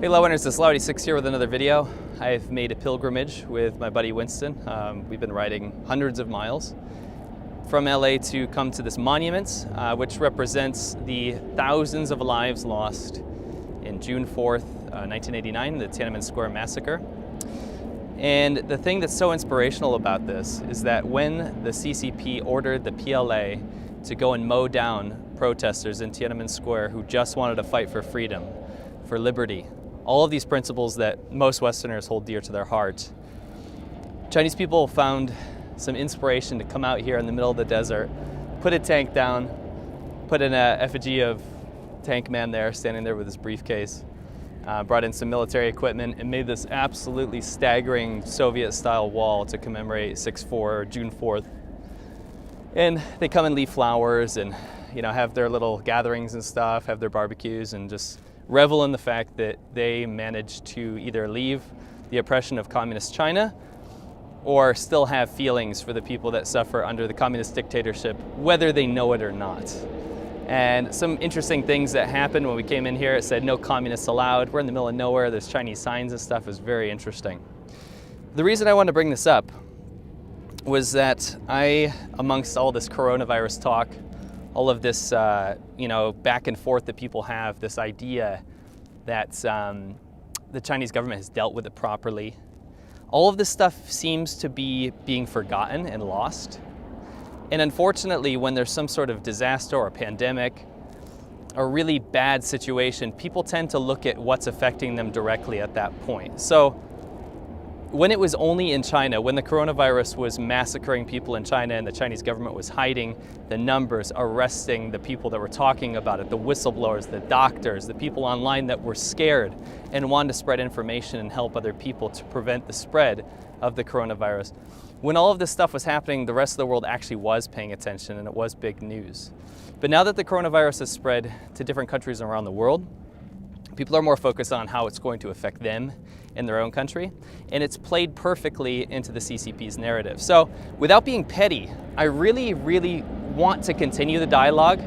Hey Lowenders, it's Low86 here with another video. I've made a pilgrimage with my buddy Winston. We've been riding hundreds of miles from LA to come to this monument, which represents the thousands of lives lost in June 4th, 1989, the Tiananmen Square massacre. And the thing that's so inspirational about this is that when the CCP ordered the PLA to go and mow down protesters in Tiananmen Square who just wanted to fight for freedom, for liberty, all of these principles that most Westerners hold dear to their heart, Chinese people found some inspiration to come out here in the middle of the desert, put a tank down, put an effigy of Tank Man there, standing there with his briefcase, brought in some military equipment, and made this absolutely staggering Soviet-style wall to commemorate 6/4 or June 4th. And they come and leave flowers and, have their little gatherings and stuff, have their barbecues, and just revel in the fact that they managed to either leave the oppression of communist China or still have feelings for the people that suffer under the communist dictatorship, whether they know it or not. And some interesting things that happened when we came in here, it said no communists allowed. We're in the middle of nowhere, there's Chinese signs and stuff. It was very interesting. The reason I wanted to bring this up was that amongst all this coronavirus talk, all of this, back and forth that people have, this idea that the Chinese government has dealt with it properly. All of this stuff seems to be being forgotten and lost. And unfortunately, when there's some sort of disaster or pandemic, a really bad situation, people tend to look at what's affecting them directly at that point. So when it was only in China, when the coronavirus was massacring people in China and the Chinese government was hiding the numbers, arresting the people that were talking about it, the whistleblowers, the doctors, the people online that were scared and wanted to spread information and help other people to prevent the spread of the coronavirus. When all of this stuff was happening, the rest of the world actually was paying attention and it was big news. But now that the coronavirus has spread to different countries around the world, people are more focused on how it's going to affect them in their own country, and it's played perfectly into the CCP's narrative. So without being petty, I really, really want to continue the dialogue.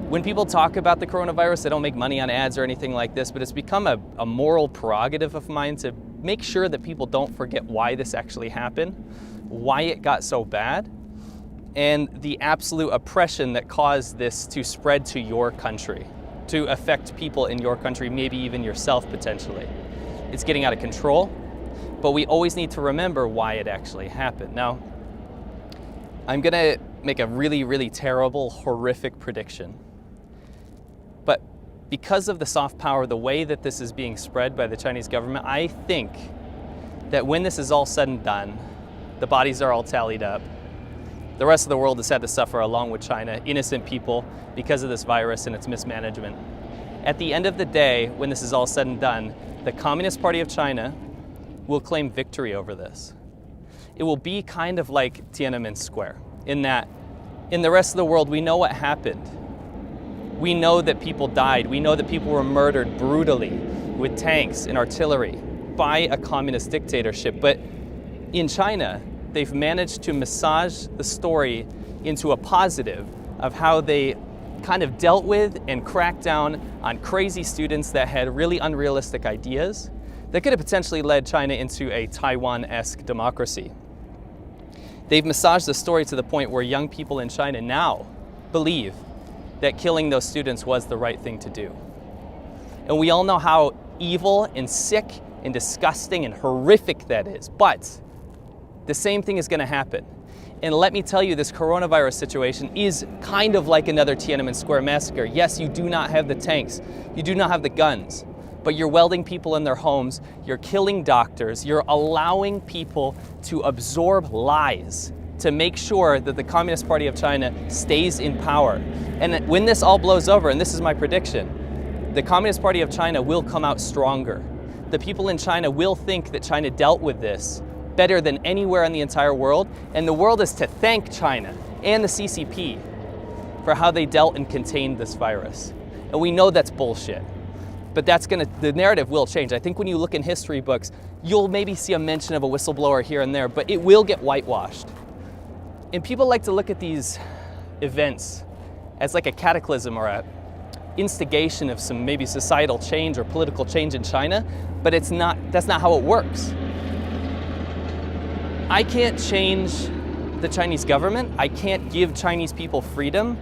When people talk about the coronavirus, they don't make money on ads or anything like this, but it's become a moral prerogative of mine to make sure that people don't forget why this actually happened, why it got so bad, and the absolute oppression that caused this to spread to your country, to affect people in your country, maybe even yourself potentially. It's getting out of control, but we always need to remember why it actually happened. Now, I'm gonna make a really, really terrible, horrific prediction. But because of the soft power, the way that this is being spread by the Chinese government, I think that when this is all said and done, the bodies are all tallied up, the rest of the world has had to suffer along with China, innocent people, because of this virus and its mismanagement. At the end of the day, when this is all said and done, the Communist Party of China will claim victory over this. It will be kind of like Tiananmen Square, in that in the rest of the world, we know what happened. We know that people died. We know that people were murdered brutally with tanks and artillery by a communist dictatorship. But in China, they've managed to massage the story into a positive of how they kind of dealt with and cracked down on crazy students that had really unrealistic ideas that could have potentially led China into a Taiwan-esque democracy. They've massaged the story to the point where young people in China now believe that killing those students was the right thing to do. And we all know how evil and sick and disgusting and horrific that is, but the same thing is going to happen. And let me tell you, this coronavirus situation is kind of like another Tiananmen Square massacre. Yes, you do not have the tanks, you do not have the guns, but you're welding people in their homes, you're killing doctors, you're allowing people to absorb lies to make sure that the Communist Party of China stays in power. And when this all blows over, and this is my prediction, the Communist Party of China will come out stronger. The people in China will think that China dealt with this better than anywhere in the entire world, and the world is to thank China and the CCP for how they dealt and contained this virus. And we know that's bullshit, but the narrative will change. I think when you look in history books, you'll maybe see a mention of a whistleblower here and there, but it will get whitewashed. And people like to look at these events as like a cataclysm or instigation of some maybe societal change or political change in China, but that's not how it works. I can't change the Chinese government. I can't give Chinese people freedom,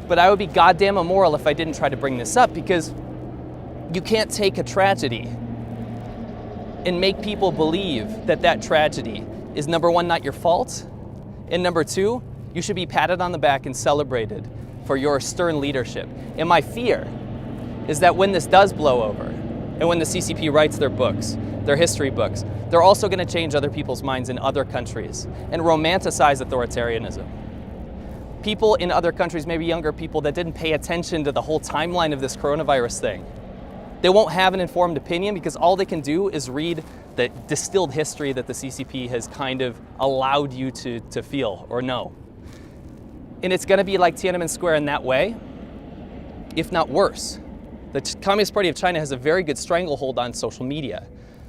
but I would be goddamn immoral if I didn't try to bring this up, because you can't take a tragedy and make people believe that that tragedy is, number one, not your fault, and number two, you should be patted on the back and celebrated for your stern leadership. And my fear is that when this does blow over, and when the CCP writes their books, their history books, they're also going to change other people's minds in other countries and romanticize authoritarianism. People in other countries, maybe younger people that didn't pay attention to the whole timeline of this coronavirus thing, they won't have an informed opinion because all they can do is read the distilled history that the CCP has kind of allowed you to feel or know. And it's going to be like Tiananmen Square in that way, if not worse. The Communist Party of China has a very good stranglehold on social media,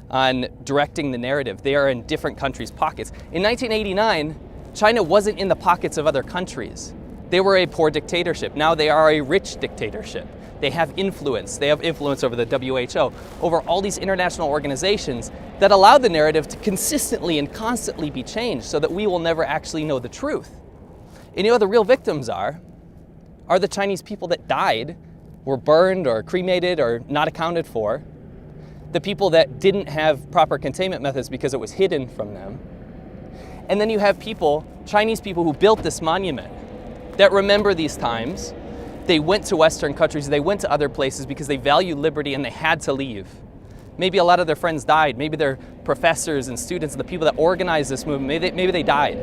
on directing the narrative. They are in different countries' pockets. In 1989, China wasn't in the pockets of other countries. They were a poor dictatorship. Now they are a rich dictatorship. They have influence. They have influence over the WHO, over all these international organizations that allow the narrative to consistently and constantly be changed so that we will never actually know the truth. And you know what the real victims are the Chinese people that died, were burned or cremated or not accounted for, the people that didn't have proper containment methods because it was hidden from them. And then you have people, Chinese people who built this monument, that remember these times. They went to Western countries, they went to other places because they valued liberty and they had to leave. Maybe a lot of their friends died, maybe their professors and students, the people that organized this movement, maybe they died.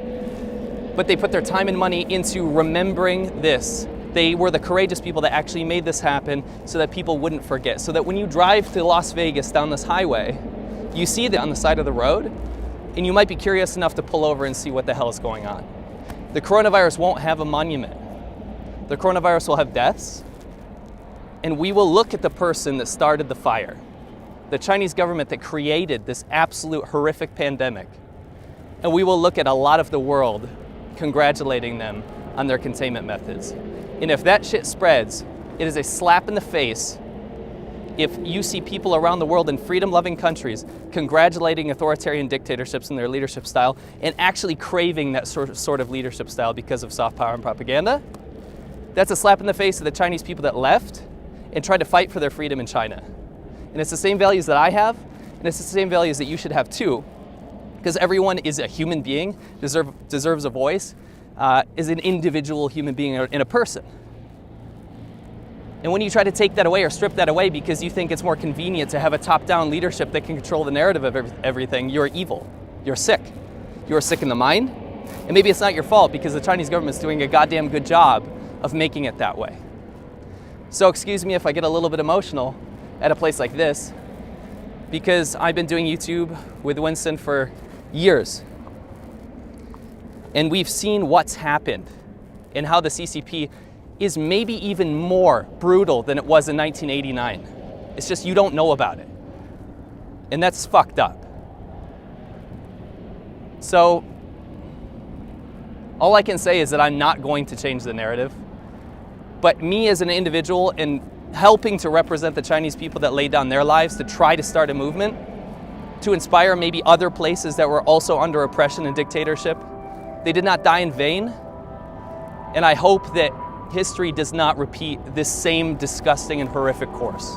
But they put their time and money into remembering this. They were the courageous people that actually made this happen so that people wouldn't forget. So that when you drive to Las Vegas down this highway, you see that on the side of the road, and you might be curious enough to pull over and see what the hell is going on. The coronavirus won't have a monument. The coronavirus will have deaths, and we will look at the person that started the fire, the Chinese government that created this absolute horrific pandemic, and we will look at a lot of the world congratulating them on their containment methods. And if that shit spreads, it is a slap in the face if you see people around the world in freedom-loving countries congratulating authoritarian dictatorships in their leadership style and actually craving that sort of leadership style because of soft power and propaganda. That's a slap in the face of the Chinese people that left and tried to fight for their freedom in China. And it's the same values that I have, and it's the same values that you should have too, because everyone is a human being, deserves a voice, is an individual human being and a person. And when you try to take that away or strip that away because you think it's more convenient to have a top-down leadership that can control the narrative of everything, you're evil. You're sick. You're sick in the mind. And maybe it's not your fault because the Chinese government's doing a goddamn good job of making it that way. So excuse me if I get a little bit emotional at a place like this, because I've been doing YouTube with Winston for years. And we've seen what's happened and how the CCP is maybe even more brutal than it was in 1989. It's just you don't know about it. And that's fucked up. So all I can say is that I'm not going to change the narrative. But me as an individual and helping to represent the Chinese people that laid down their lives to try to start a movement, to inspire maybe other places that were also under oppression and dictatorship, they did not die in vain. And I hope that history does not repeat this same disgusting and horrific course.